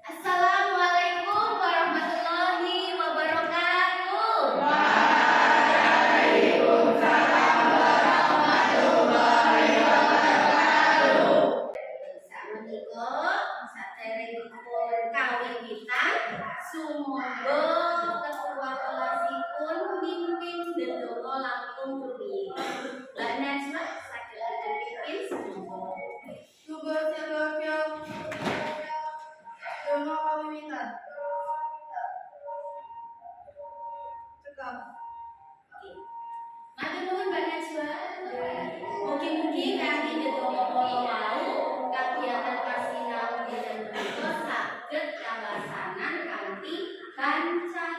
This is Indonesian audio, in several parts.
Assalamualaikum warahmatullahi wabarakatuh. Samenika saderengipun kawiwitan sumangga ketua kelasipun mimpin ndedonga langkung rumiyin. Mbak Najwa saged dipimpin sumangga. Dono kawiwitan. Cekap. Matur nuwun Mbak Najwa. Mugi-mugi kanthi ndedonga kala wau kagiatan pasinaon dinten punika saged kalaksanan kanthi lancar.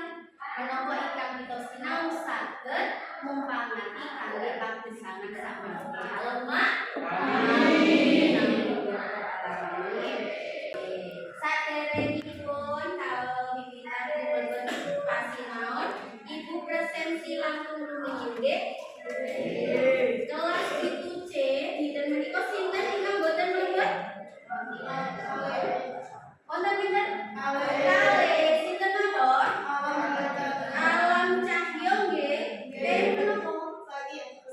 Menapa ingkang kita sinau saged mumpangati kangge pagesangan samanten. Alamak. Saderengipun kawiwitan dipun pasinaon, Ibu presensi langkung rumiyin nggih. Kelas 7C dinten menika sinten ingkang boten mlebet? Wonten pinten? Kalih. Sinten mawon? Alam Cahyo nggih. Nggih menapa?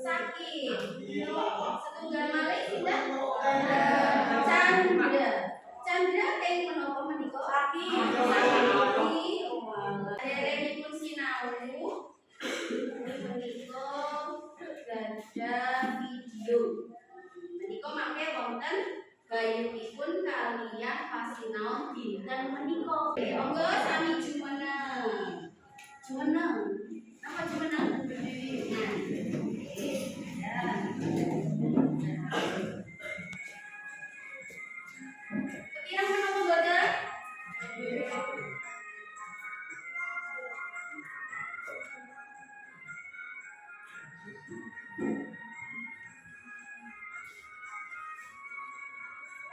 Sakit. Setunggal malih sinten? Chandra. Chandra teng menapa menika? Sakit. Oh walah. Derengipun sinau menika gadah video. Menika mangke wonten gayutipun kaliyan pasinaon dinten menika. Monggo sami jumeneng. Jumeneng. Napa jumeneng? Kirang menapa boten?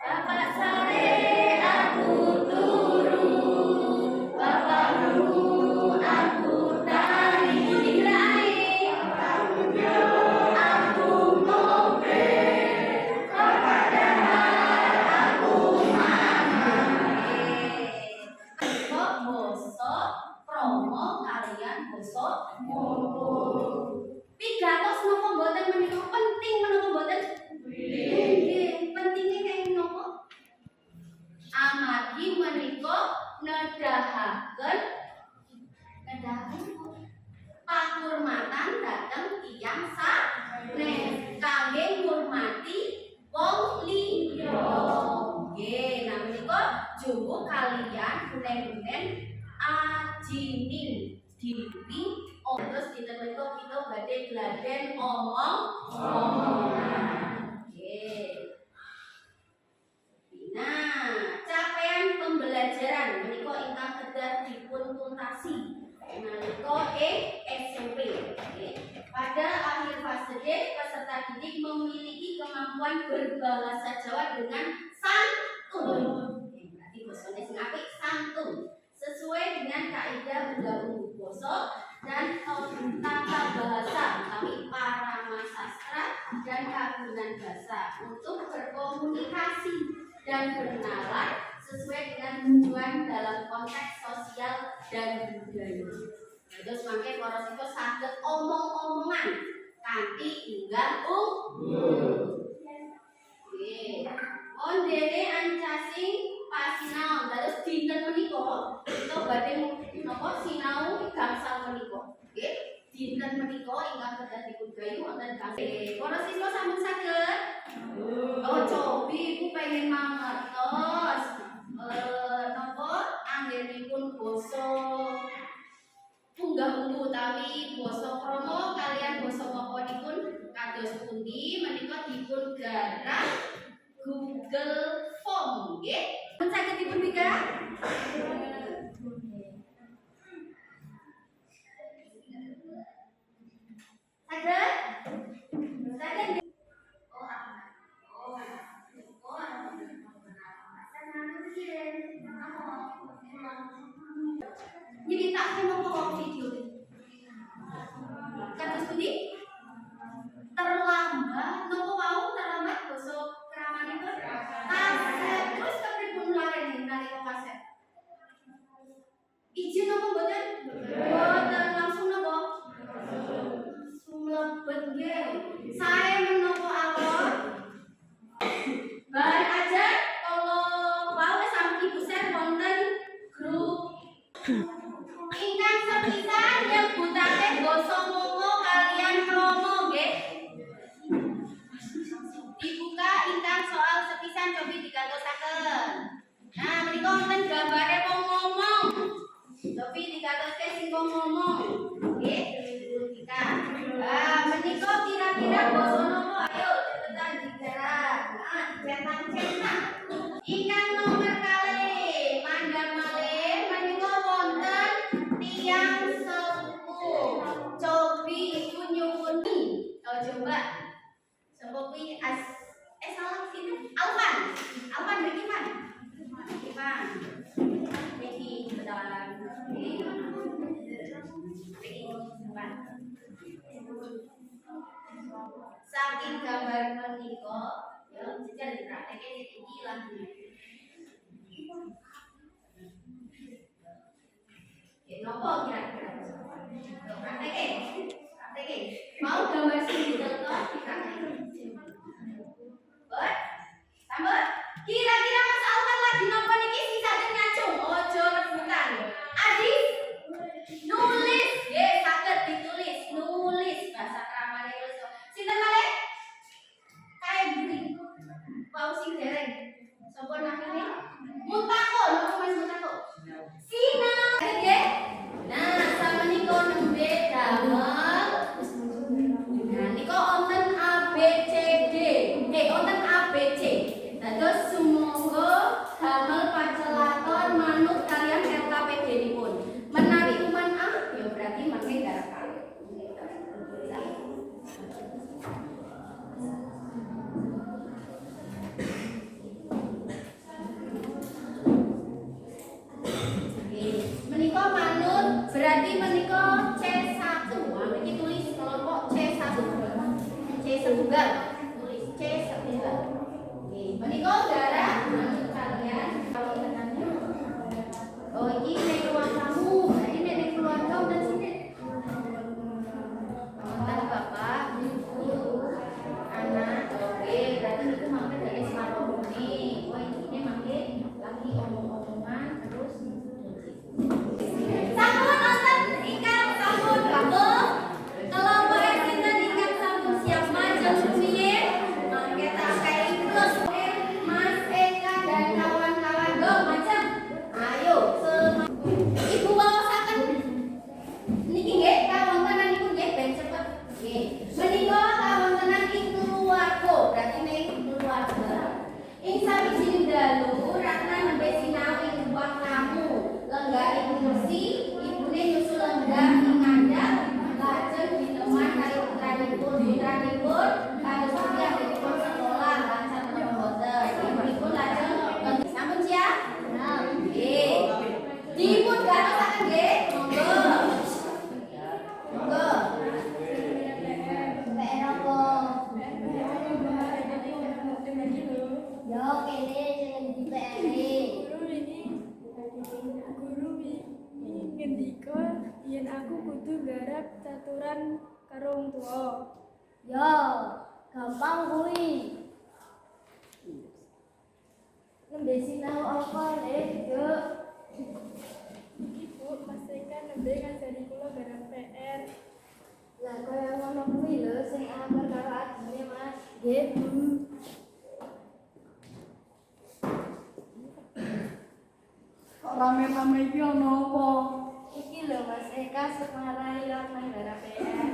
Bapak sore aku turu, Bapak guru aku tari digerai, aku ngope, Bapak dahar aku mangai. Kok bosok promo kalian bosok mumpung. Pidatos napa boten menika penting menapa boten? Nggih, pentingnya kayak menapa? Amargi menika nedahaken pahurmatan dhateng tiyang sanes kangge ngurmati wong liya. Nggih, nah menika jumbo kaliyan bunen-bunen ajining diri terus dinten menika kita badhe gladen omong-omongan. Nggih. Nah, capaian pembelajaran menika ingkang kedah dipun tuntasi nalika SMP. Pada akhir fase D, peserta didik memiliki kemampuan berbahasa Jawa dengan santun. Berarti bosone sing apik santun. Sesuai dengan kaidah undang-undang basa dan tata bahasa utawi parama sastra dan kagunan bahasa untuk berkomunikasi dan berkenalan sesuai dengan tujuan dalam konteks sosial dan budaya. Terus mangke para siswa saged omong-omongan kanthi inggal nggih. Ondene ancasing pasinaon terus dinten menika kita badhe napa sinau gangsal menika. Nggih. Dinten menika ingkang kedah dipun gayu wonten gangsal. Para siswa sampun saged? Oh, cobi ibu pengen mangertos napa anggenipun basa unggah-ungguh utawi basa krama kaliyan basa mapanipun kados pundi menika dipun garap Google Form, nggih. Pun saged dipun pikantuk. Saged? Saged. Nyeritakake nopo video kados pundi? Terlambat nopo wau terlambat basa kramanipun? Kaset. Terus kepripun larene nalika kaset? Izin nopo mboten? Mboten langsung nopo? Langsung mlebet nggih. Sae menapa awon? Bahan aja kalau wau sampun Ibu share wonten grup ingkang sepisan nyebutake basa Momo kalian Kromo nggih. Dibuka ingkang soal sepisan cobi digatosaken. Nah, menika wonten gambare wong ngomong. Cobi digatoske sing wong ngomong. Nggih, dibuktika. Nah, menika kira-kira basa nopo? Ayo cepetan digarap. Nah, dicetak-cetak. Ingkang nomor kalih mandhap malih menika wonten tiyang sepuh. Cobi Ibu nyuwuni. Oh, coba. Sepuh kuwi salah sinten? Alvan. Alvan mriki Pan. Pan. Mriki bedalan. Saking gambar menika, ya jejal dipraktekke iki lagi. Napa kira-kira? Praktekke. Mau gambar sing dicontoh dipraktekke. Bot? Tambah? Kira-kira Mas Alvan lagi napa niki sing saged ngacung? Ojo rebutan. Adi nulis, nggih saged ditulis, nulis bahasa kramane nulis. Sinten malih? Kae buri. Wau sing dereng. Sapa namine? Mutako, napa Mas Mutako? Sinau. Nggih. Nah, samenika nembe damel. Nah, nika wonten ABCD. Wonten ABC. Dados sumangga damel pacelaton manut kalian LKPD-nipun. Menawi uman A, ya berarti mangke garap kali. Menika manut berarti menika C1. Nah, niki tulis kelompok C1. C setunggal. Tulis C setunggal. Oke, menika garap manut kalian kalau tenannya. Oh, ini nek ruang tamu. Berarti nek keluarga udah sini. Mantan bapak, ibu, anak. Oke, berarti itu mangke dari Smaroni. Oh, ini mangke lagi omong-omongan terus. Sampun nonton ingkang sampun gabung. Kelompok sinten ingkang sampun siap majeng rumiyin. Mangke tak kei plus Mas Eka dan kawan-kawan go majeng. Ayo Ibu waosaken. Niki nggih kawontenanipun nggih ben cepet. Nggih. Menika kawontenan ing keluarga, berarti ning keluarga. Ing sawijining dalu Ratna nembe sinau ing ruang tamu. Lenggah ing kursi, ibune nyusul lenggah ing ngandhap, lajeng diteman kali putranipun. Putranipun kados pundi anggenipun sekolah lancar menapa boten. Ibunipun lajeng sampun siap? Nggih. Dipun gatosaken nggih. Monggo. Monggo. PR apa? Yo kene sing di PR. Guru ngendika yen aku kudu garap caturan karo wong tuwa. Yo, gampang kuwi. Nembe sinau apa nek, Duk? Ibu Mas Eka nembe ngajari kula garap PR. Lah kaya ngono kuwi lho sing anger karo adine, Mas. Nggih, Bu. Kok rame-rame iki ana apa? Iki lho Mas Eka semarai Ratna garap PR.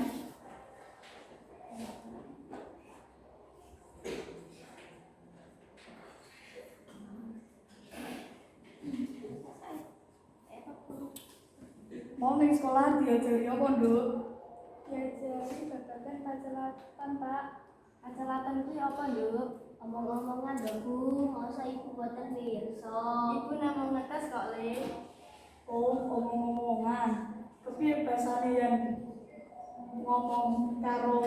Mau ning sekolah diajari apa, Nduk? Diajari babagan pacelatan, Pak. Pacelatan kuwi apa, Nduk? Omong-omongan lho, Bu. Masa ibu boten pirsa. Ibu namung ngetes kok, Le. Oh, omong-omongan. Kepiye bahasane yen ngomong karo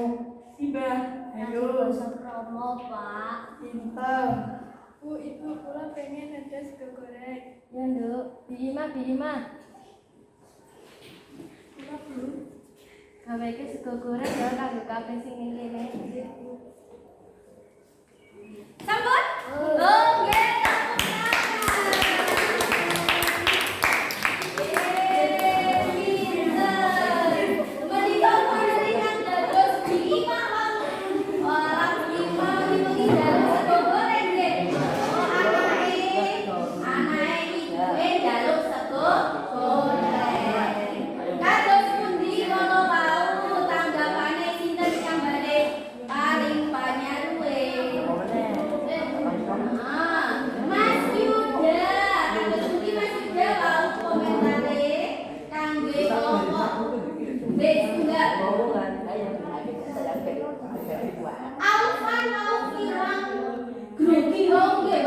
Simbah? Ayo, Basa Kromo, Pak. pinter. Bu, Ibu, kula pengen ada sego goreng. Ya, Nduk. Bima. Kula, Bu. Gaweke sego goreng ya kanggo kabeh sing ning kene. Sampun? Oh, nggih, sampun. Menika panjenengan dados Bima wau. Orang Bima wingi dados sego goreng nggih. Oh, anake ibuke njaluk sego goreng. Kados pundi kono wau tanggapane sinten kang badhe paling panyaruwe. Mas Yuda, kados pundi Mas Yuda wau komentare kangge kelompok B2. Alfan mau kirang grogi wong nggih